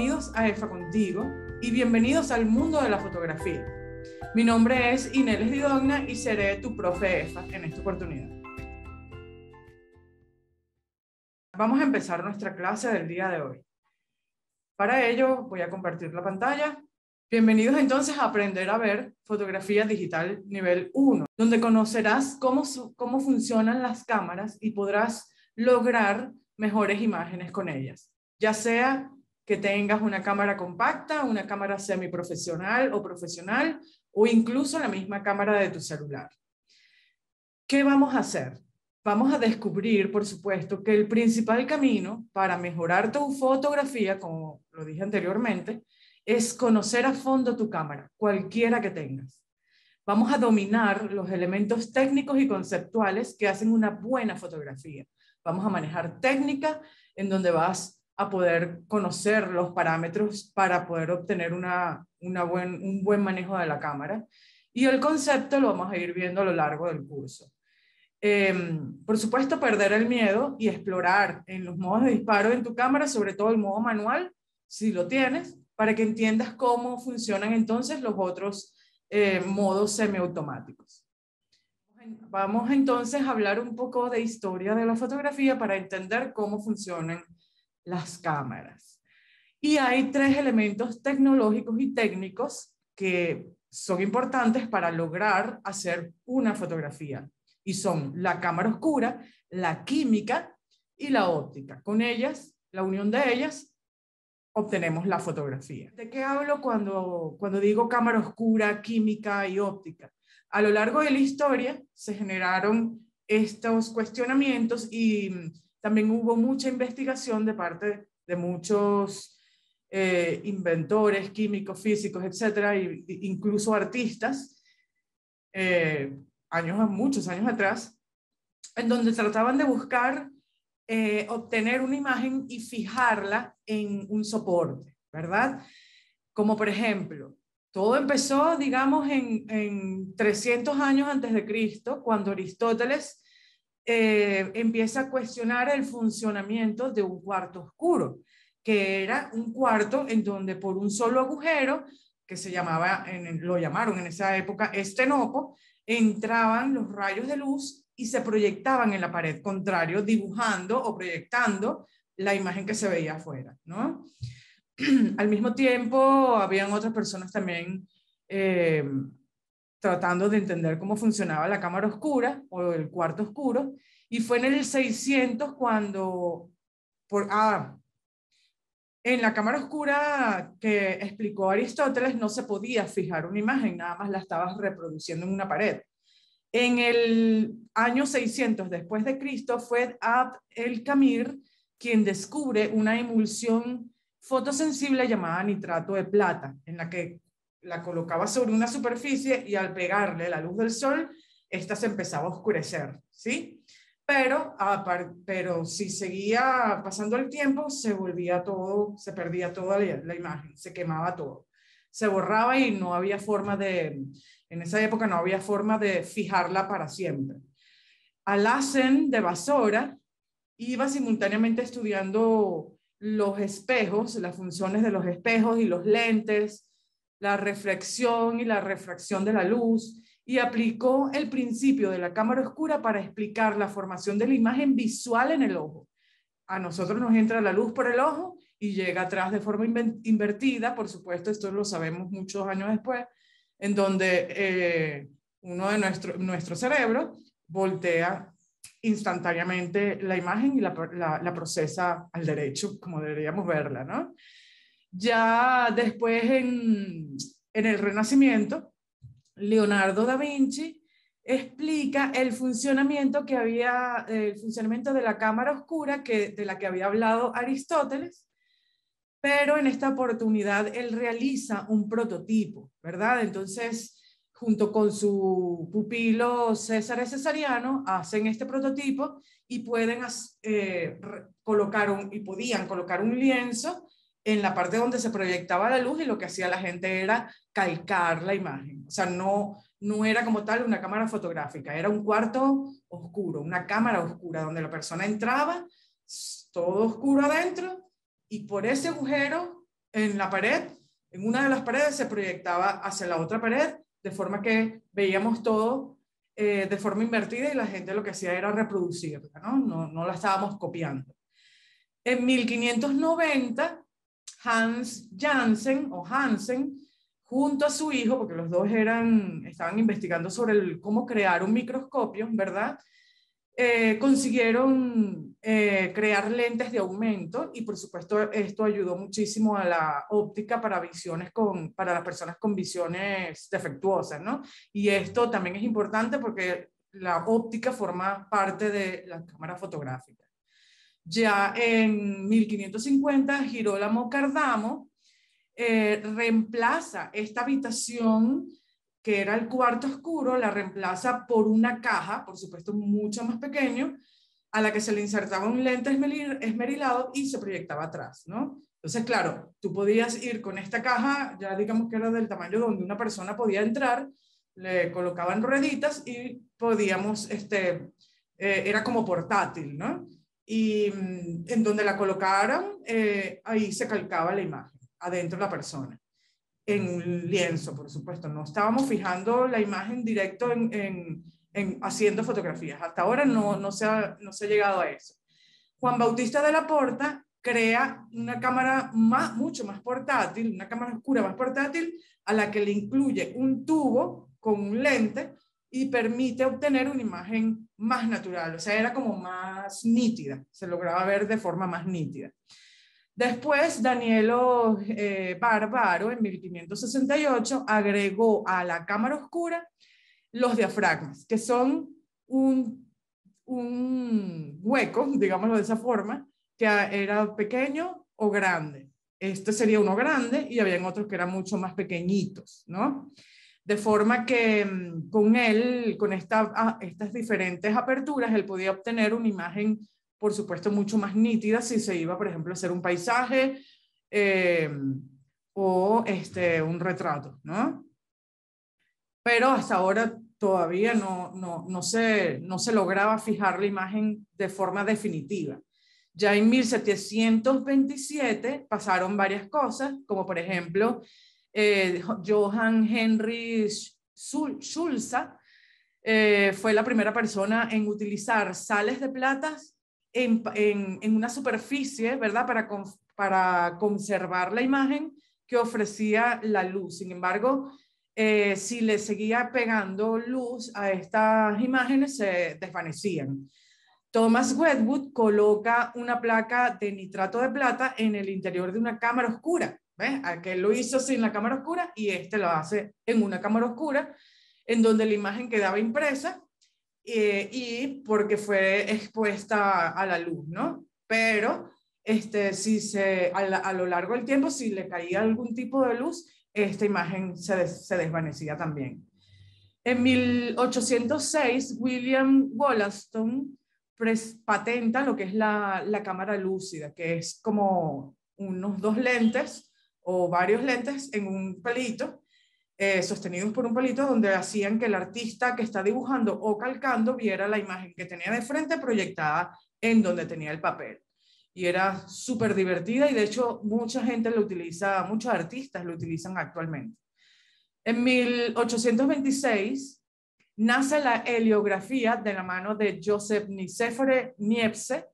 bienvenidos a EFA Contigo y bienvenidos al mundo de la fotografía. Mi nombre es Ineles Didogna y seré tu profe EFA en esta oportunidad. Vamos a empezar nuestra clase del día de hoy. Para ello voy a compartir la pantalla. Bienvenidos entonces a aprender a ver fotografía digital nivel 1, donde conocerás cómo funcionan las cámaras y podrás lograr mejores imágenes con ellas, ya sea que tengas una cámara compacta, una cámara semiprofesional o profesional, o incluso la misma cámara de tu celular. ¿Qué vamos a hacer? Vamos a descubrir, por supuesto, que el principal camino para mejorar tu fotografía, como lo dije anteriormente, es conocer a fondo tu cámara, cualquiera que tengas. Vamos a dominar los elementos técnicos y conceptuales que hacen una buena fotografía. Vamos a manejar técnica en donde vas a poder conocer los parámetros para poder obtener un buen manejo de la cámara. Y el concepto lo vamos a ir viendo a lo largo del curso. Por supuesto, perder el miedo y explorar en los modos de disparo en tu cámara, sobre todo el modo manual, si lo tienes, para que entiendas cómo funcionan entonces los otros modos semiautomáticos. Vamos entonces a hablar un poco de historia de la fotografía para entender cómo funcionan las cámaras. Y hay tres elementos tecnológicos y técnicos que son importantes para lograr hacer una fotografía. Y son la cámara oscura, la química y la óptica. Con ellas, la unión de ellas, obtenemos la fotografía. ¿De qué hablo cuando digo cámara oscura, química y óptica? A lo largo de la historia se generaron estos cuestionamientos y también hubo mucha investigación de parte de muchos inventores, químicos, físicos, etcétera, incluso artistas, muchos años atrás, en donde trataban de buscar obtener una imagen y fijarla en un soporte, ¿verdad? Como por ejemplo, todo empezó, digamos, en 300 años antes de Cristo, cuando Aristóteles empieza a cuestionar el funcionamiento de un cuarto oscuro, que era un cuarto en donde por un solo agujero, que lo llamaron en esa época estenopo, entraban los rayos de luz y se proyectaban en la pared contrario, dibujando o proyectando la imagen que se veía afuera, ¿no? Al mismo tiempo, habían otras personas también tratando de entender cómo funcionaba la cámara oscura o el cuarto oscuro, y fue en el 600 cuando, en la cámara oscura que explicó Aristóteles no se podía fijar una imagen, nada más la estabas reproduciendo en una pared. En el año 600 después de Cristo fue Abd el-Kamir quien descubre una emulsión fotosensible llamada nitrato de plata, en la que la colocaba sobre una superficie y al pegarle la luz del sol, esta se empezaba a oscurecer, ¿sí? Pero si seguía pasando el tiempo, se perdía toda la imagen, se quemaba todo, se borraba y no había forma en esa época no había forma de fijarla para siempre. Alhazen de Basora iba simultáneamente estudiando los espejos, las funciones de los espejos y los lentes, la reflexión y la refracción de la luz, y aplicó el principio de la cámara oscura para explicar la formación de la imagen visual en el ojo. A nosotros nos entra la luz por el ojo y llega atrás de forma invertida, por supuesto, esto lo sabemos muchos años después, en donde uno de nuestro cerebro voltea instantáneamente la imagen y la procesa al derecho, como deberíamos verla, ¿no? Ya después en el Renacimiento, Leonardo da Vinci explica el funcionamiento de la cámara oscura de la que había hablado Aristóteles, pero en esta oportunidad él realiza un prototipo, ¿verdad? Entonces, junto con su pupilo César Cesariano, hacen este prototipo y podían colocar un lienzo en la parte donde se proyectaba la luz, y lo que hacía la gente era calcar la imagen. O sea, no era como tal una cámara fotográfica, era un cuarto oscuro, una cámara oscura donde la persona entraba, todo oscuro adentro, y por ese agujero en la pared, en una de las paredes se proyectaba hacia la otra pared, de forma que veíamos todo de forma invertida y la gente lo que hacía era reproducirla, no la estábamos copiando. En 1590, Hans Janssen, junto a su hijo, porque los dos estaban investigando sobre cómo crear un microscopio, ¿verdad? Consiguieron crear lentes de aumento y por supuesto esto ayudó muchísimo a la óptica para para las personas con visiones defectuosas, ¿no? Y esto también es importante porque la óptica forma parte de la cámara fotográfica. Ya en 1550, Girolamo Cardano reemplaza esta habitación que era el cuarto oscuro, la reemplaza por una caja, por supuesto mucho más pequeño, a la que se le insertaba un lente esmerilado y se proyectaba atrás, ¿no? Entonces, claro, tú podías ir con esta caja, ya digamos que era del tamaño donde una persona podía entrar, le colocaban rueditas y podíamos, era como portátil, ¿no? Y en donde la colocaran, ahí se calcaba la imagen, adentro de la persona. En un lienzo, por supuesto. No estábamos fijando la imagen directo haciendo fotografías. Hasta ahora no se ha llegado a eso. Juan Bautista de la Porta crea una cámara mucho más portátil, una cámara oscura más portátil, a la que le incluye un tubo con un lente y permite obtener una imagen más natural. O sea, era como más nítida. Se lograba ver de forma más nítida. Después, Danielo Barbaro, en 1568, agregó a la cámara oscura los diafragmas, que son un hueco, digámoslo de esa forma, que era pequeño o grande. Este sería uno grande y habían otros que eran mucho más pequeñitos, ¿no? De forma que con estas diferentes aperturas, él podía obtener una imagen, por supuesto, mucho más nítida si se iba, por ejemplo, a hacer un paisaje o un retrato, ¿no? Pero hasta ahora todavía no se lograba fijar la imagen de forma definitiva. Ya en 1727 pasaron varias cosas, como por ejemplo, Johann Heinrich Schulze fue la primera persona en utilizar sales de plata en una superficie, ¿verdad? Para conservar la imagen que ofrecía la luz. Sin embargo, si le seguía pegando luz a estas imágenes, se desvanecían. Thomas Wedgwood coloca una placa de nitrato de plata en el interior de una cámara oscura. ¿Ves? Aquel lo hizo sin la cámara oscura y este lo hace en una cámara oscura, en donde la imagen quedaba impresa y porque fue expuesta a la luz, ¿no? Pero a lo largo del tiempo, si le caía algún tipo de luz, esta imagen se desvanecía también. En 1806, William Wollaston patenta lo que es la cámara lúcida, que es como unos dos lentes o varios lentes en un palito, sostenidos por un palito, donde hacían que el artista que está dibujando o calcando viera la imagen que tenía de frente proyectada en donde tenía el papel. Y era súper divertida y de hecho mucha gente lo utiliza, muchos artistas lo utilizan actualmente. En 1826 nace la heliografía de la mano de Joseph Nicéphore Niepce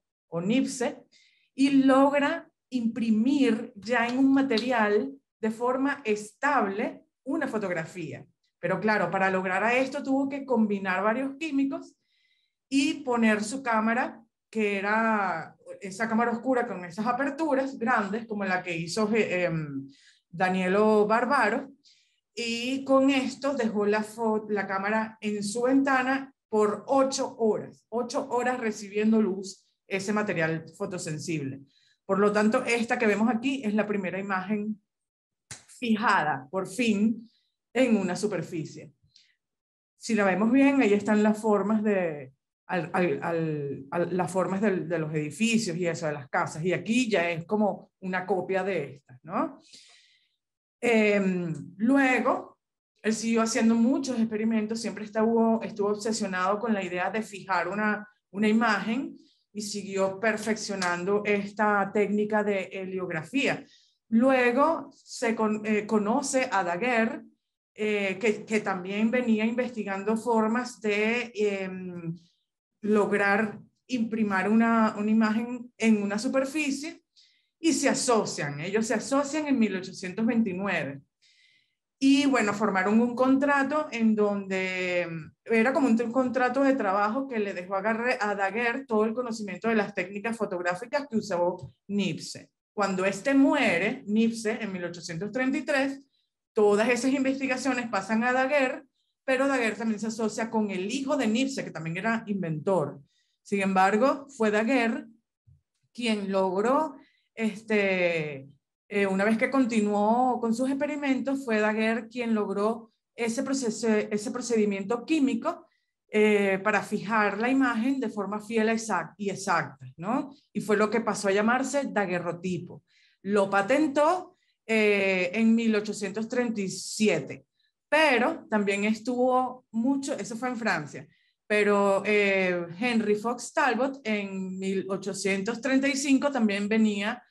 y logra imprimir ya en un material de forma estable una fotografía. Pero claro, para lograr esto tuvo que combinar varios químicos y poner su cámara, que era esa cámara oscura con esas aperturas grandes, como la que hizo Danielo Barbaro, y con esto dejó la cámara en su ventana por 8 horas recibiendo luz, ese material fotosensible. Por lo tanto, esta que vemos aquí es la primera imagen fijada, por fin, en una superficie. Si la vemos bien, ahí están las formas de los edificios y eso, de las casas. Y aquí ya es como una copia de estas, ¿no? Luego, él siguió haciendo muchos experimentos, siempre estuvo obsesionado con la idea de fijar una imagen y siguió perfeccionando esta técnica de heliografía. Luego se conoce a Daguerre, que también venía investigando formas de lograr imprimir una imagen en una superficie, y ellos se asocian en 1829. Y bueno, formaron un contrato en donde era como un contrato de trabajo que le dejó a Daguerre todo el conocimiento de las técnicas fotográficas que usó Nipse. Cuando este muere, Nipse, en 1833, todas esas investigaciones pasan a Daguerre, pero Daguerre también se asocia con el hijo de Nipse, que también era inventor. Sin embargo, fue Daguerre quien logró una vez que continuó con sus experimentos, fue Daguerre quien logró ese procedimiento químico para fijar la imagen de forma fiel y exacta, ¿no? Y fue lo que pasó a llamarse daguerrotipo. Lo patentó en 1837, pero también estuvo mucho, eso fue en Francia, pero Henry Fox Talbot en 1835 también venía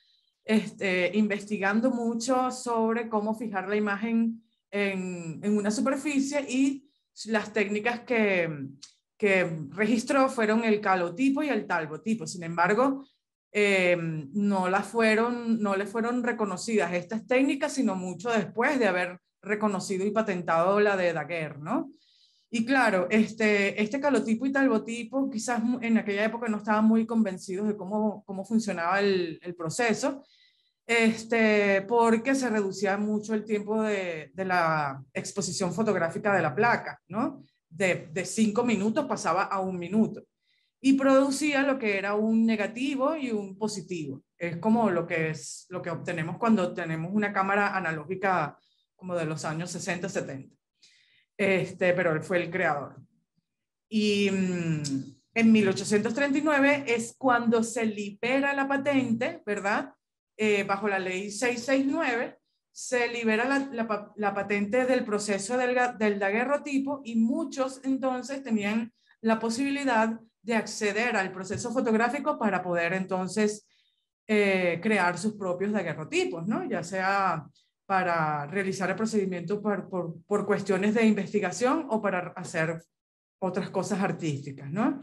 investigando mucho sobre cómo fijar la imagen en una superficie, y las técnicas que registró fueron el calotipo y el talbotipo. Sin embargo, no le fueron reconocidas estas técnicas, sino mucho después de haber reconocido y patentado la de Daguerre, ¿no? Y claro, este calotipo y talbotipo quizás en aquella época no estaban muy convencidos de cómo funcionaba el proceso, porque se reducía mucho el tiempo de la exposición fotográfica de la placa, ¿no? De 5 minutos pasaba a 1 minuto. Y producía lo que era un negativo y un positivo. Es como lo que obtenemos cuando tenemos una cámara analógica como de los años 60, 70. Pero él fue el creador. Y en 1839 es cuando se libera la patente, ¿verdad? Bajo la ley 669, se libera la patente del proceso del daguerrotipo, y muchos entonces tenían la posibilidad de acceder al proceso fotográfico para poder entonces crear sus propios daguerrotipos, ¿no? Ya sea para realizar el procedimiento por cuestiones de investigación o para hacer otras cosas artísticas, ¿no?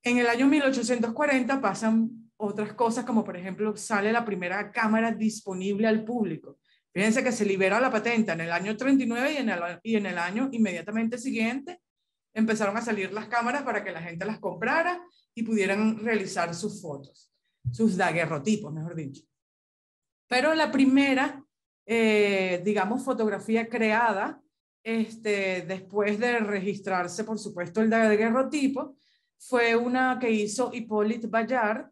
En el año 1840 pasan otras cosas, como por ejemplo sale la primera cámara disponible al público. Fíjense que se libera la patente en el año 39, y en el año inmediatamente siguiente empezaron a salir las cámaras para que la gente las comprara y pudieran realizar sus fotos, sus daguerrotipos, mejor dicho. Pero la primera, digamos, fotografía creada después de registrarse, por supuesto, el daguerrotipo, fue una que hizo Hippolyte Bayard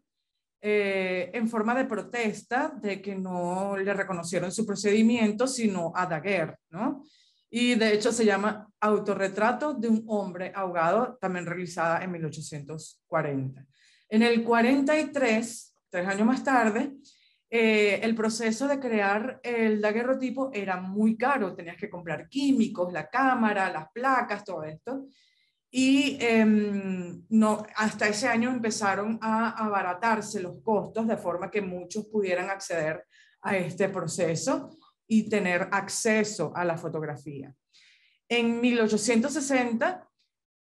en forma de protesta de que no le reconocieron su procedimiento, sino a Daguerre, ¿no? Y de hecho se llama Autorretrato de un hombre ahogado, también realizada en 1840. En el 43, 3 años más tarde, el proceso de crear el daguerrotipo era muy caro. Tenías que comprar químicos, la cámara, las placas, todo esto. Y no, hasta ese año empezaron a abaratarse los costos de forma que muchos pudieran acceder a este proceso y tener acceso a la fotografía. En 1860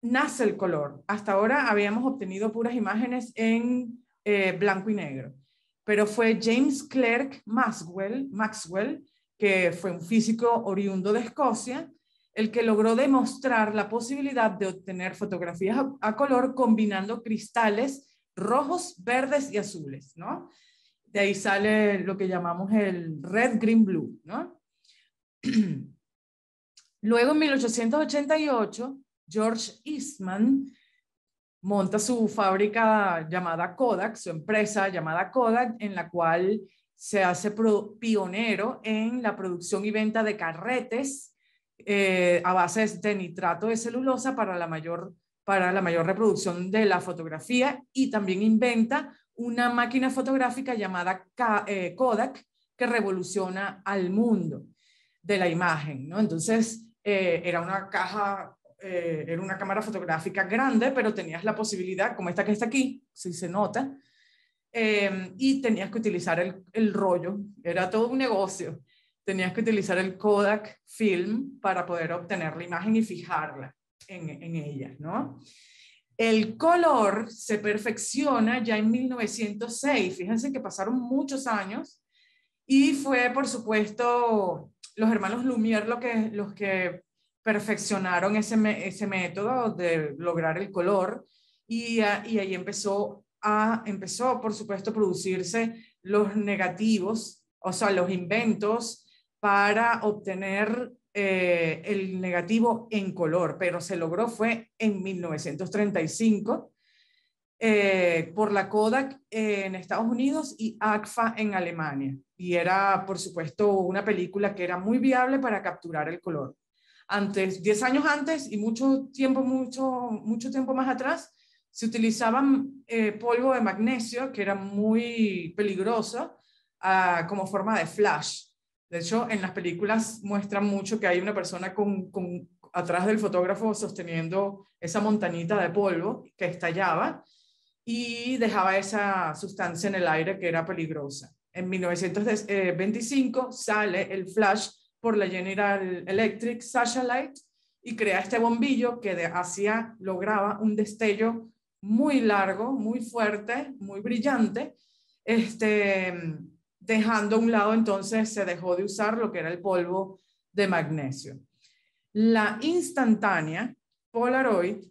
nace el color. Hasta ahora habíamos obtenido puras imágenes en blanco y negro, pero fue James Clerk Maxwell, que fue un físico oriundo de Escocia, el que logró demostrar la posibilidad de obtener fotografías a color combinando cristales rojos, verdes y azules, ¿no? De ahí sale lo que llamamos el red, green, blue, ¿no? Luego, en 1888, George Eastman monta su fábrica llamada Kodak, su empresa llamada Kodak, en la cual se hace pionero en la producción y venta de carretes a base de nitrato de celulosa para la mayor reproducción de la fotografía, y también inventa una máquina fotográfica llamada Kodak, que revoluciona al mundo de la imagen, ¿no? Entonces, era una cámara fotográfica grande, pero tenías la posibilidad, como esta que está aquí, si se nota, y tenías que utilizar el rollo, era todo un negocio. Tenías que utilizar el Kodak Film para poder obtener la imagen y fijarla en ella, ¿no? El color se perfecciona ya en 1906, fíjense que pasaron muchos años, y fue, por supuesto, los hermanos Lumière los que perfeccionaron ese método de lograr el color, y ahí empezó, por supuesto, a producirse los negativos, o sea, los inventos para obtener el negativo en color, pero se logró fue en 1935 por la Kodak en Estados Unidos y Agfa en Alemania. Y era, por supuesto, una película que era muy viable para capturar el color. Antes, 10 años antes y mucho tiempo más atrás, se utilizaban polvo de magnesio, que era muy peligroso, como forma de flash. De hecho, en las películas muestran mucho que hay una persona atrás del fotógrafo sosteniendo esa montañita de polvo que estallaba y dejaba esa sustancia en el aire que era peligrosa. En 1925 sale el flash por la General Electric Searchlight y crea este bombillo que lograba un destello muy largo, muy fuerte, muy brillante, dejando a un lado entonces se dejó de usar lo que era el polvo de magnesio. La instantánea Polaroid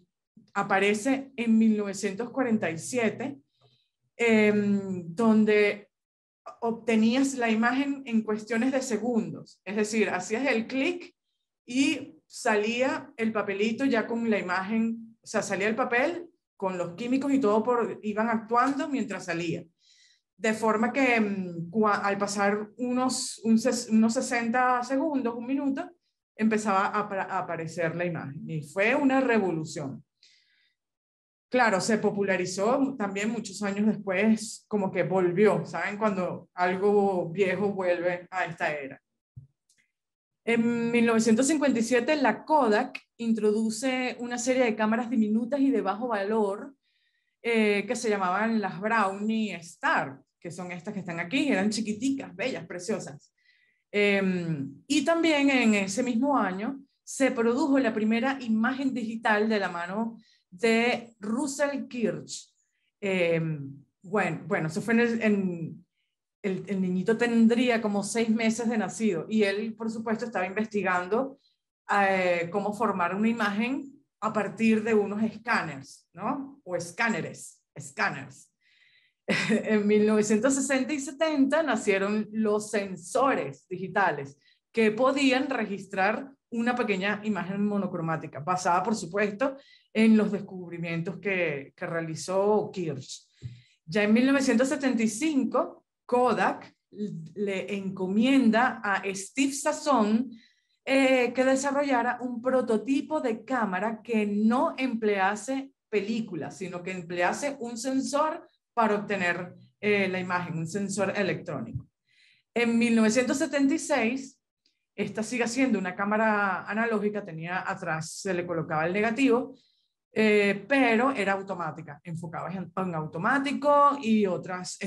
aparece en 1947, donde obtenías la imagen en cuestiones de segundos, es decir, hacías el clic y salía el papelito ya con la imagen, o sea, salía el papel con los químicos y todo iban actuando mientras salía. De forma que al pasar unos 60 segundos, un minuto, empezaba a aparecer la imagen. Y fue una revolución. Claro, se popularizó también muchos años después, como que volvió, ¿saben? Cuando algo viejo vuelve a esta era. En 1957, la Kodak introduce una serie de cámaras diminutas y de bajo valor que se llamaban las Brownie Star, que son estas que están aquí, eran chiquiticas, bellas, preciosas. Y también en ese mismo año se produjo la primera imagen digital de la mano de Russell Kirch. Bueno, eso fue el niñito tendría como 6 meses de nacido y él, por supuesto, estaba investigando cómo formar una imagen a partir de unos escáneres, ¿no? O escáneres. En 1960 y 70 nacieron los sensores digitales que podían registrar una pequeña imagen monocromática, basada, por supuesto, en los descubrimientos que realizó Kirch. Ya en 1975, Kodak le encomienda a Steve Sasson que desarrollara un prototipo de cámara que no emplease películas, sino que emplease un sensor para obtener la imagen, un sensor electrónico. En 1976, esta sigue siendo una cámara analógica, tenía atrás, se le colocaba el negativo, pero era automática, enfocaba en automático y otros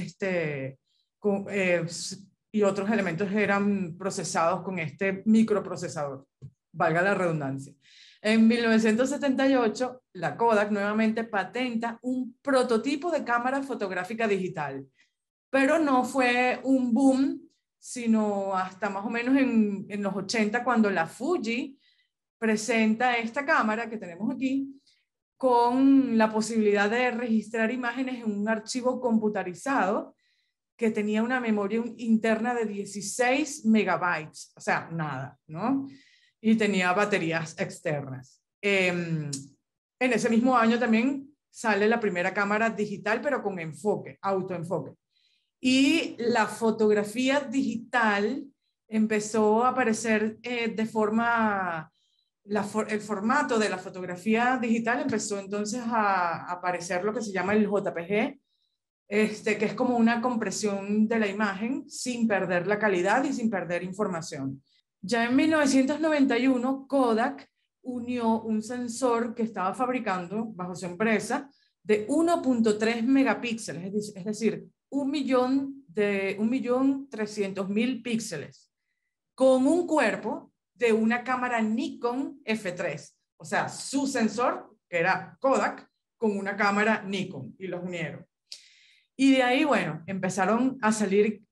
elementos eran procesados con este microprocesador, valga la redundancia. En 1978, la Kodak nuevamente patenta un prototipo de cámara fotográfica digital, pero no fue un boom, sino hasta más o menos en los 80, cuando la Fuji presenta esta cámara que tenemos aquí, con la posibilidad de registrar imágenes en un archivo computarizado que tenía una memoria interna de 16 megabytes, o sea, nada, ¿no? Y tenía baterías externas. En ese mismo año también sale la primera cámara digital, pero con enfoque, autoenfoque. Y la fotografía digital empezó a aparecer de forma... el formato de la fotografía digital empezó entonces a aparecer lo que se llama el JPG, que es como una compresión de la imagen sin perder la calidad y sin perder información. Ya en 1991, Kodak unió un sensor que estaba fabricando bajo su empresa de 1.3 megapíxeles, es decir, 1.300.000 píxeles, con un cuerpo de una cámara Nikon F3. O sea, su sensor, que era Kodak, con una cámara Nikon, y los unieron. Y de ahí, bueno, empezaron a salir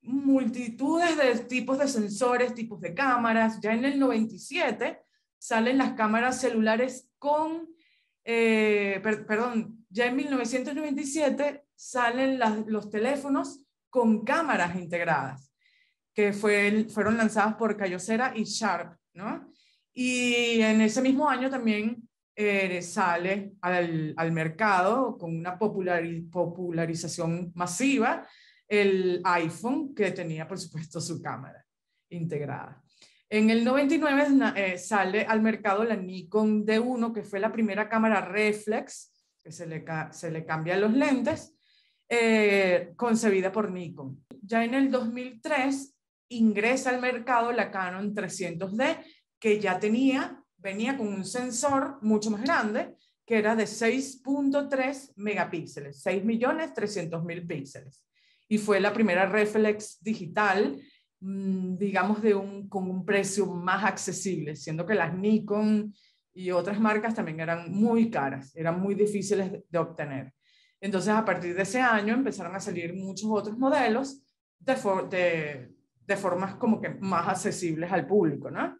multitudes de tipos de sensores, tipos de cámaras. Ya en el 97 salen las cámaras celulares con, ya en 1997 salen los teléfonos con cámaras integradas, que fueron lanzadas por Kyocera y Sharp, ¿no? Y en ese mismo año también sale al mercado con una popularización masiva el iPhone, que tenía, por supuesto, su cámara integrada. En el 99 sale al mercado la Nikon D1, que fue la primera cámara reflex, que se le cambian los lentes, concebida por Nikon. Ya en el 2003 ingresa al mercado la Canon 300D, que ya venía con un sensor mucho más grande, que era de 6.3 megapíxeles, 6.300.000 píxeles. Y fue la primera reflex digital, digamos, con un precio más accesible, siendo que las Nikon y otras marcas también eran muy caras, eran muy difíciles de obtener. Entonces, a partir de ese año empezaron a salir muchos otros modelos de formas como que más accesibles al público, ¿no?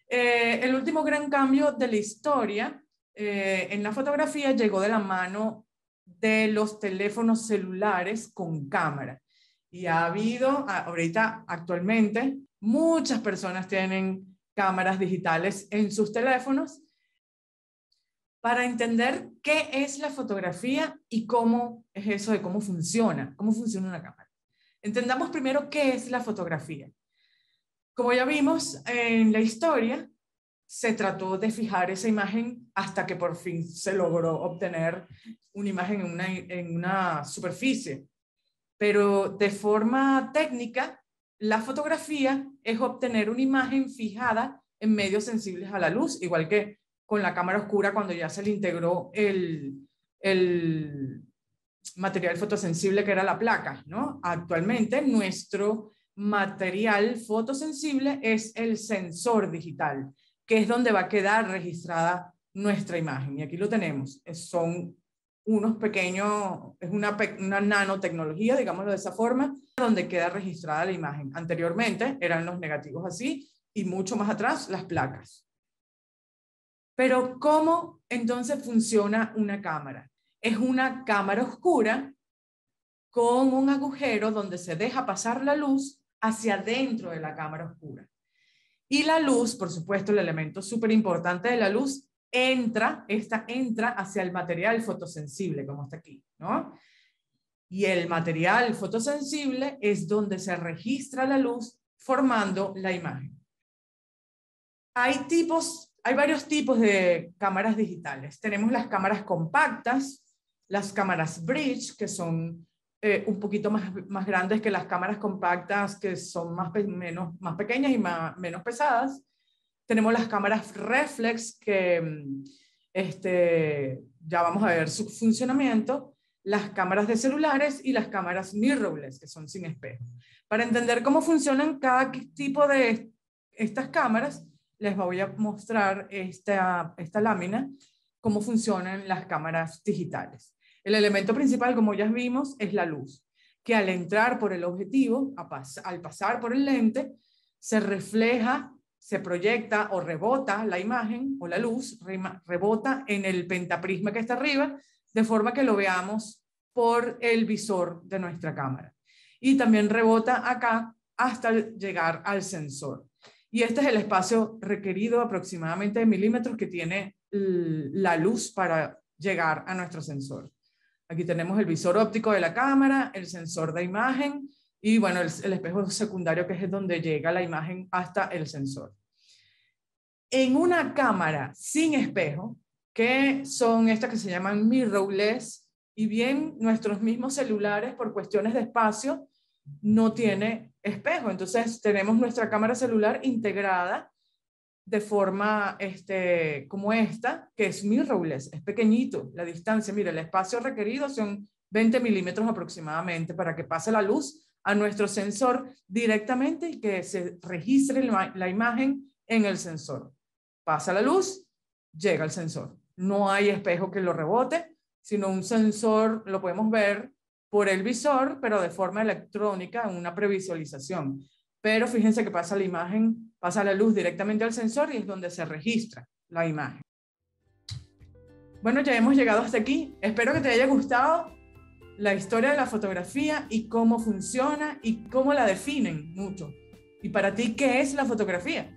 El último gran cambio de la historia en la fotografía llegó de la mano de los teléfonos celulares con cámara. Y ha habido, ahorita, actualmente, muchas personas tienen cámaras digitales en sus teléfonos. Para entender qué es la fotografía y cómo es eso de cómo funciona una cámara. Entendamos primero qué es la fotografía. Como ya vimos en la historia, se trató de fijar esa imagen hasta que por fin se logró obtener una imagen en una superficie. Pero de forma técnica, la fotografía es obtener una imagen fijada en medios sensibles a la luz, igual que con la cámara oscura cuando ya se le integró el material fotosensible que era la placa, ¿no? Actualmente nuestro material fotosensible es el sensor digital, que es donde va a quedar registrada nuestra imagen. Y aquí lo tenemos. Son unos pequeños, es una nanotecnología, digámoslo de esa forma, donde queda registrada la imagen. Anteriormente eran los negativos así y mucho más atrás las placas. Pero ¿cómo entonces funciona una cámara? Es una cámara oscura con un agujero donde se deja pasar la luz hacia dentro de la cámara oscura. Y la luz, por supuesto, el elemento súper importante de la luz, entra hacia el material fotosensible, como está aquí, ¿no? Y el material fotosensible es donde se registra la luz formando la imagen. Hay varios tipos de cámaras digitales. Tenemos las cámaras compactas, las cámaras bridge, que son un poquito más grandes que las cámaras compactas, que son más pequeñas y menos pesadas. Tenemos las cámaras reflex, que ya vamos a ver su funcionamiento, las cámaras de celulares y las cámaras mirrorless, que son sin espejo. Para entender cómo funcionan cada tipo de estas cámaras, les voy a mostrar esta lámina, cómo funcionan las cámaras digitales. El elemento principal, como ya vimos, es la luz, que al entrar por el objetivo, al pasar por el lente, se refleja, se proyecta o rebota la imagen o la luz, rebota en el pentaprisma que está arriba, de forma que lo veamos por el visor de nuestra cámara. Y también rebota acá hasta llegar al sensor. Y este es el espacio requerido aproximadamente de milímetros que tiene la luz para llegar a nuestro sensor. Aquí tenemos el visor óptico de la cámara, el sensor de imagen y bueno, el espejo secundario, que es donde llega la imagen hasta el sensor. En una cámara sin espejo, que son estas que se llaman mirrorless, y bien nuestros mismos celulares por cuestiones de espacio no tiene espejo, entonces tenemos nuestra cámara celular integrada de forma como esta, que es mirrorless, es pequeñito la distancia. Mira, el espacio requerido son 20 milímetros aproximadamente, para que pase la luz a nuestro sensor directamente y que se registre la imagen en el sensor. Pasa la luz, llega al sensor. No hay espejo que lo rebote, sino un sensor lo podemos ver por el visor, pero de forma electrónica en una previsualización. Pero fíjense que pasa la imagen, pasa la luz directamente al sensor y es donde se registra la imagen. Bueno, ya hemos llegado hasta aquí. Espero que te haya gustado la historia de la fotografía y cómo funciona y cómo la definen mucho. Y para ti, ¿qué es la fotografía?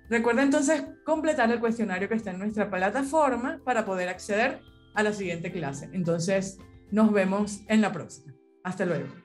Recuerda entonces completar el cuestionario que está en nuestra plataforma para poder acceder a la siguiente clase. Entonces, nos vemos en la próxima. Hasta luego.